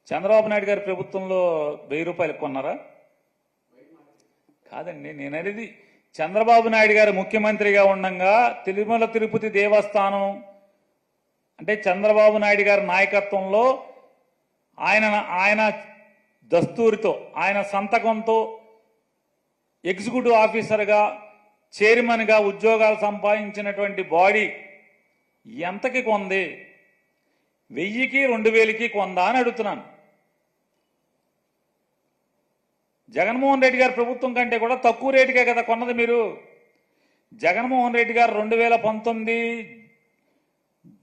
చంద్రబాబు నాయుడు గారి ప్రభుత్వంలో 1000 రూపాయలకు కొన్నారా? కాదండి, నేను అనేది చంద్రబాబు నాయుడు గారు ముఖ్యమంత్రిగా ఉండగా తిరుమల తిరుపతి దేవస్థానం అంటే చంద్రబాబు నాయుడు గారి నాయకత్వంలో ఆయన దస్తూరితో ఆయన సంతకంతో ఎగ్జిక్యూటివ్ ఆఫీసర్గా చైర్మన్గా ఉద్యోగాలు సంపాదించినటువంటి బాడీ ఎంతకి కొంది? 1000కి 2000కి కొందా అని అడుగుతున్నాను. జగన్మోహన్ రెడ్డి గారి ప్రభుత్వం కంటే కూడా తక్కువ రేటుకే కదా కొన్నది మీరు. జగన్మోహన్ రెడ్డి గారు 2019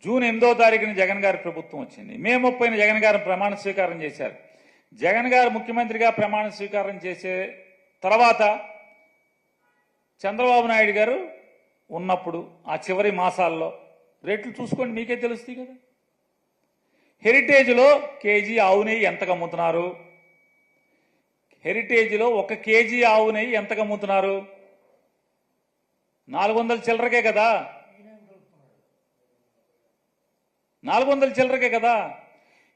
జూన్ 8వ తారీఖున జగన్ గారి ప్రభుత్వం వచ్చింది. మే 30న జగన్ గారు ప్రమాణ స్వీకారం చేశారు. జగన్ గారు ముఖ్యమంత్రిగా ప్రమాణ స్వీకారం చేసే తర్వాత చంద్రబాబు నాయుడు గారు ఉన్నప్పుడు ఆ చివరి మాసాల్లో రేట్లు చూసుకోండి, మీకే తెలుస్తాయి కదా. హెరిటేజ్లో కేజీ ఆవు నెయ్యి ఎంతకు అమ్ముతున్నారు? హెరిటేజ్లో 1 కేజీ ఆవు నెయ్యి ఎంతకు అమ్ముతున్నారు? 400 చిల్లరకే కదా. 400 చిల్లరకే కదా.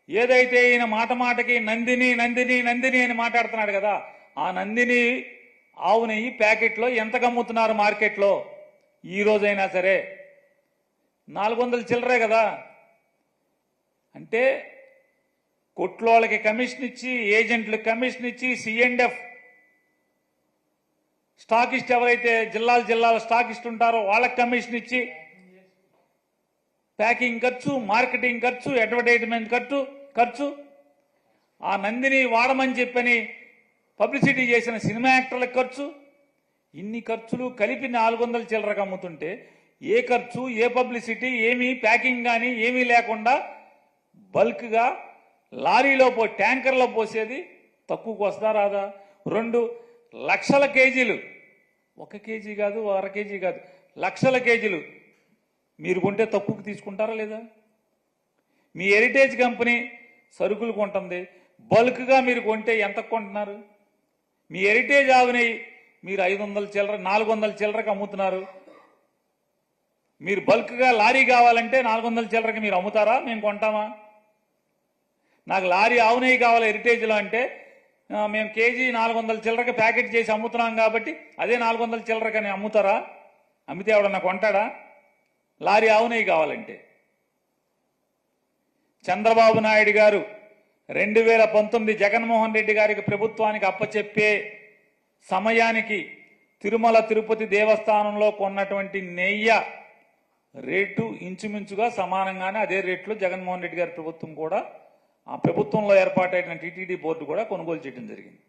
ఏదైతే ఈయన మాట మాటకి నందిని నందిని నందిని అని మాట్లాడుతున్నాడు కదా, ఆ నందిని ఆవు నెయ్యి ప్యాకెట్లో ఎంతకు అమ్ముతున్నారు మార్కెట్లో? ఈ రోజైనా సరే 400 చిల్లరే కదా. అంటే కొట్లోళ్ళకి కమిషన్ ఇచ్చి, ఏజెంట్లకు కమిషన్ ఇచ్చి, C&F స్టాకిస్ట్ ఎవరైతే జిల్లాల స్టాకిస్ట్ ఉంటారో వాళ్ళకి కమిషన్ ఇచ్చి, ప్యాకింగ్ ఖర్చు, మార్కెటింగ్ ఖర్చు, అడ్వర్టైజ్మెంట్ ఖర్చు, ఆ నందిని వాడమని చెప్పని పబ్లిసిటీ చేసిన సినిమా యాక్టర్లకు ఖర్చు, ఇన్ని ఖర్చులు కలిపి 400 చిల్లరకు అమ్ముతుంటే ఏ ఖర్చు, ఏ పబ్లిసిటీ, ఏమీ ప్యాకింగ్ కానీ ఏమీ లేకుండా బల్క్గా లారీలో ట్యాంకర్లో పోసేది తక్కువకు వస్తా రాదా? 2 లక్షల కేజీలు, 1 కేజీ కాదు, 1/2 కేజీ కాదు, లక్షల కేజీలు మీరు కొంటే తక్కువకు తీసుకుంటారా లేదా? మీ హెరిటేజ్ కంపెనీ సరుకులు కొంటుంది, బల్క్గా మీరు కొంటే ఎంత కొంటున్నారు? మీ హెరిటేజ్ ఆవుని మీరు 500 చిల్లర 400 చిల్లరకు అమ్ముతున్నారు. మీరు బల్క్గా లారీ కావాలంటే 400 చిల్లరకి మీరు అమ్ముతారా? మేము కొంటామా? నాకు లారీ ఆవు నెయ్యి కావాలి హెరిటేజ్లో అంటే మేము కేజీ 400 చిల్లరకి ప్యాకెట్ చేసి అమ్ముతున్నాం కాబట్టి అదే 400 చిల్లరకని అమ్ముతారా? అమ్మితే ఎవడన్నా కొంటాడా? లారీ ఆవు నెయ్యి కావాలంటే. చంద్రబాబు నాయుడు గారు 2019 జగన్మోహన్ రెడ్డి గారికి ప్రభుత్వానికి అప్పచెప్పే సమయానికి తిరుమల తిరుపతి దేవస్థానంలో కొన్నటువంటి నెయ్యి రేటు ఇంచుమించుగా సమానంగానే అదే రేట్లో జగన్మోహన్ రెడ్డి గారి ప్రభుత్వం కూడా, ఆ ప్రభుత్వంలో ఏర్పాటైన టీటీడీ బోర్డు కూడా కొనుగోలు చేయడం జరిగింది.